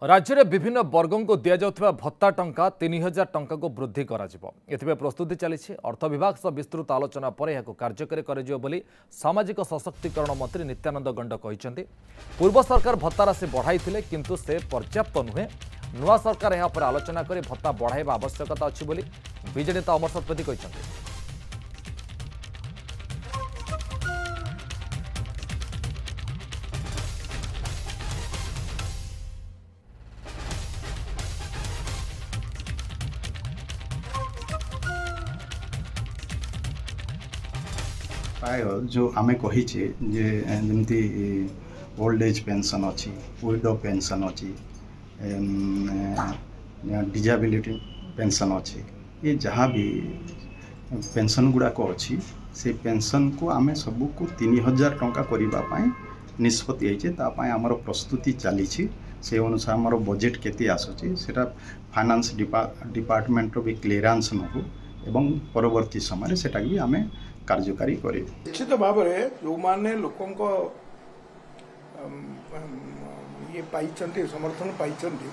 राज्य में विभिन्न वर्गों को दि जाउथबा भत्ता टंका 3000 टंका को वृद्धि कर प्रस्तुति चली अर्थ विभाग सह विस्तृत आलोचना पर यह कार्यकारी कर सामाजिक सशक्तिकरण मंत्री नित्यानंद गंड कहते पूर्व सरकार भत्ता राशि बढ़ाई किंतु से पर्याप्त नुहे नुआ सरकार यह पर आलोचना कर भत्ता बढ़ाइबा आवश्यकता अच्छी बीजेडी नेता अमर शतपथी कहते। प्राय जो आम कही जमती ओल्ड एज पेंशन अच्छी विडो पेंशन अच्छी डिजेबिलिटी पेंशन अच्छी ये जहाँ भी पेंशन गुड़ाक अच्छी से पेंशन को आम सबको 3000 टंका करने निष्पत्ति आमर प्रस्तुति चली से अनुसार आमर बजेट केते आसुची सेटा फाइनेंस डिपार्टमेंट भी क्लीयरेंस नहु एवं परवर्ती समय सेटा भी आम कार्यकारी करे निश्चित भाव में जो माने लोकों को ये पाइचंती समर्थन पाइचंती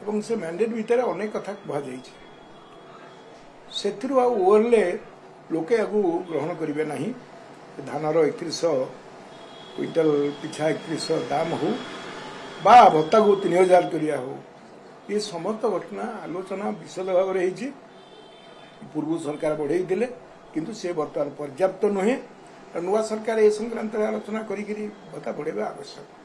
एवं से मैंडेट भितर अनेक कथा कह से ओवरले लोके आगु ग्रहण करेंगे ना धानर 3100 क्विंटल पिछा 3100 दाम हो बा भत्ता को 3000 करिया हो ये समस्त घटना आलोचना विशद भाव में पूर्व सरकार बढ़ई दिले किंतु से बर्तमान पर्याप्त नुहे नुआ सरकार ए संक्रांत आलोचना करी भत्ता बढ़ेगा आवश्यक।